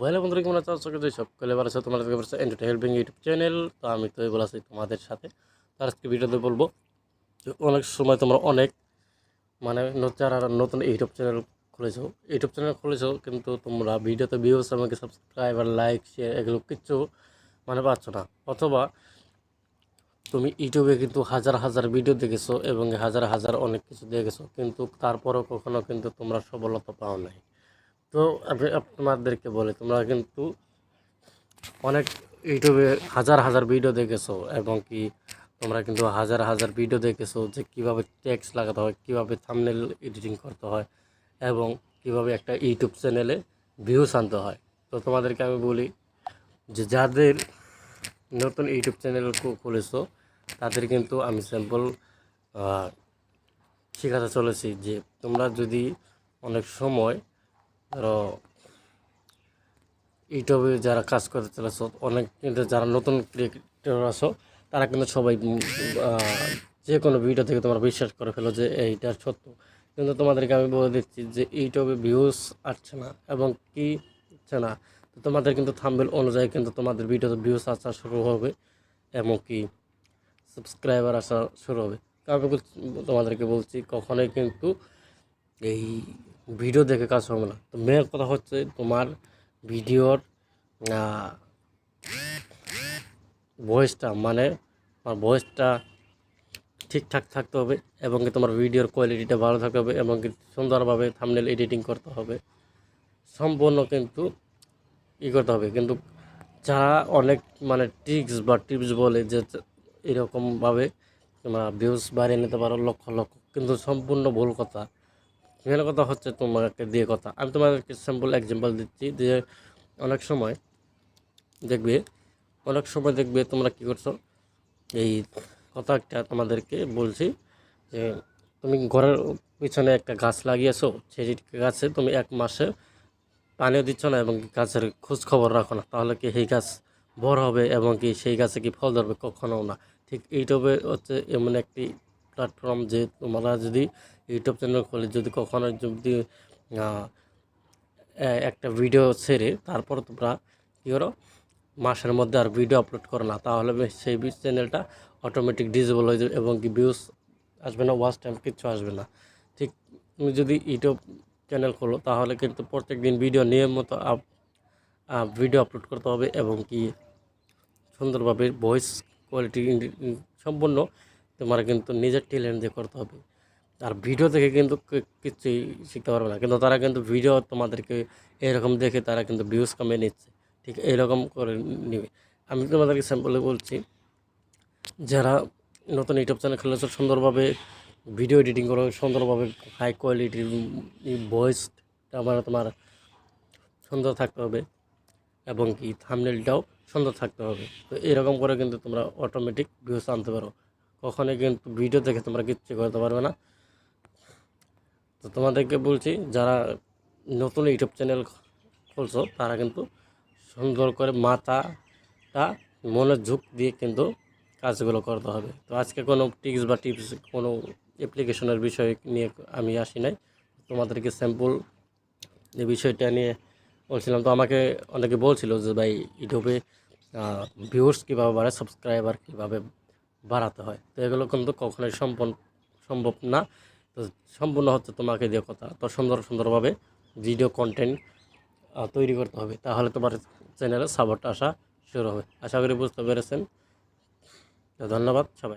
Well বন্ধুরা, কেমন আছো? আশা করি সকলে ভালো আছো। তোমাদের কাছে এন্টারটেইন হেল্পিং ইউটিউব চ্যানেল। তো আমি তো এগুলো আছি তোমাদের সাথে। তো আজকে ভিডিওতে বলবো যে অনেক সময় তোমরা অনেক যারা নতুন ইউটিউব চ্যানেল খুলেছো কিন্তু তোমরা ভিডিওতে ভিউজ আমাকে সাবস্ক্রাইবার লাইক শেয়ার এগুলো কিচ্ছু পাচ্ছ না, অথবা তুমি ইউটিউবে কিন্তু হাজার হাজার ভিডিও দেখেছো এবং হাজার হাজার অনেক কিছু দেখেছো, কিন্তু তারপরেও কখনো কিন্তু তোমরা সফলতা পাও নাই। তো আমি তোমাদেরকে বলি, তোমরা কিন্তু অনেক ইউটিউবে হাজার হাজার ভিডিও দেখেছো এবং কি তোমরা কিন্তু হাজার হাজার ভিডিও দেখেছো যে কীভাবে টেক্সট লাগাতে হয়, কীভাবে থাম্বনেল এডিটিং করতে হয় এবং কীভাবে একটা ইউটিউব চ্যানেলে ভিউজ আনতে হয়। তো তোমাদেরকে আমি বলি যে যাদের নতুন ইউটিউব চ্যানেল খুলেছো তাদের কিন্তু আমি স্যাম্পল শেখাতে চলেছি যে তোমরা যদি অনেক সময় ধরো ইউটিউবে যারা কাজ করতে চলেছ, অনেক কিন্তু যারা নতুন ক্রিয়েটর আছো তারা কিন্তু সবাই যে কোনো ভিডিও থেকে তোমরা বিশ্বাস করে ফেলো যে এইটা সত্য, কিন্তু তোমাদেরকে আমি বলে দিচ্ছি যে ইউটিউবে ভিউজ আসছে না এবং কি হচ্ছে না। তো তোমাদের কিন্তু থাম্বনেল অনুযায়ী কিন্তু তোমাদের ভিডিওতে ভিউজ আসা শুরু হবে এবং কি সাবস্ক্রাইবার আসা শুরু হবে। আমি তোমাদেরকে বলছি কখনোই কিন্তু এই ভিডিও দেখে কাজ হবে না। তো মেন কথা হচ্ছে তোমার ভিডিওর ভয়েসটা আমার ভয়েসটা ঠিকঠাক থাকতে হবে এবং কি তোমার ভিডিওর কোয়ালিটিটা ভালো থাকতে হবে এবং কি সুন্দরভাবে থাম্বনেল এডিটিং করতে হবে, সম্পূর্ণ কিন্তু করতে হবে। কিন্তু যারা অনেক ট্রিক্স বা টিপস বলে যে এরকমভাবে তোমরা ভিউজ বাড়িয়ে নিতে পারো লক্ষ লক্ষ, কিন্তু সম্পূর্ণ ভুল কথা। মেন কথা হচ্ছে তোমাকে দিয়ে কথা, আমি তোমাদেরকে সিম্পল এক্সাম্পল দিচ্ছি যে অনেক সময় দেখবে তোমরা কী করছো। এই কথা একটা তোমাদেরকে বলছি যে তুমি ঘরের পিছনে একটা গাছ লাগিয়েছো, সেই গাছে তুমি 1 মাসে পানিও দিচ্ছ না এবং গাছের খোঁজ খবর রাখো না, তাহলে কি সেই গাছ বড় হবে এবং কি সেই গাছে কি ফল ধরবে? কখনো না। ঠিক ইউটিউবে হচ্ছে এমন একটি প্ল্যাটফর্ম যে তোমরা যদি ইউটিউব চ্যানেল খুলে যদি কখনো যদি একটা ভিডিও ছেড়ে তারপর তোমরা কী করো, মাসের মধ্যে আর ভিডিও আপলোড করো না, তাহলে সেই চ্যানেলটা অটোমেটিক ডিসেবল হয়ে যাবে এবং কি ভিউজ আসবে না, ওয়াচ টাইম কিচ্ছু আসবে না। ঠিক তুমি যদি ইউটিউব চ্যানেল খোলো তাহলে কিন্তু প্রত্যেক দিন ভিডিও নিয়মিত ভিডিও আপলোড করতে হবে এবং কি সুন্দরভাবে ভয়েস কোয়ালিটি সম্পূর্ণ তোমার কিন্তু নিজের ট্যালেন্ট দিয়ে করতে হবে। আর ভিডিও দেখে কিন্তু কিছুই শিখতে পারবে না, কিন্তু তারা কিন্তু ভিডিও তোমাদেরকে এরকম দেখে তারা কিন্তু ভিউজ কমিয়ে নিচ্ছে, ঠিক এইরকম করে নেবে। আমি তোমাদেরকে স্যাম্পলে বলছি, যারা নতুন ইউটিউব চ্যানেল খুলেছে সুন্দরভাবে ভিডিও এডিটিং করো, সুন্দরভাবে হাই কোয়ালিটির ভয়েসটা তোমার সুন্দর থাকতে হবে এবং কি থাম্বনেলটাও সুন্দর থাকতে হবে। তো এরকম করে কিন্তু তোমরা অটোমেটিক ভিউজ আনতে পারো, কখনোই কিন্তু ভিডিও দেখে তোমরা কিচ্ছু করতে পারবে না। তো তোমাদেরকে বলছি যারা নতুন ইউটিউব চ্যানেল খুলছো তারা কিন্তু সুন্দর করে মাথাটা মনের ঝোঁক দিয়ে কিন্তু কাজগুলো করতে হবে। তো আজকে কোনো টিপস বা টিপস কোনো অ্যাপ্লিকেশনের বিষয় নিয়ে আমি আসি নাই, তোমাদেরকে স্যাম্পল এই বিষয়টা নিয়ে বলছিলাম। তো আমাকে অনেকে বলছিল যে ভাই ইউটিউবে ভিউয়ার্স কীভাবে বাড়ে, সাবস্ক্রাইবার কীভাবে বাড়াতে হয়। তো এগুলো কিন্তু কখনোই সম্ভব না। তো সম্পূর্ণ হচ্ছে তোমাকে দিয়ে কথা। তো সুন্দরভাবে ভিডিও কন্টেন্ট তৈরি করতে হবে, তাহলে তোমার চ্যানেলে সাপোর্ট আসা শুরু হবে। আশা করি বুঝতে পেরেছেন। তো ধন্যবাদ সবাই।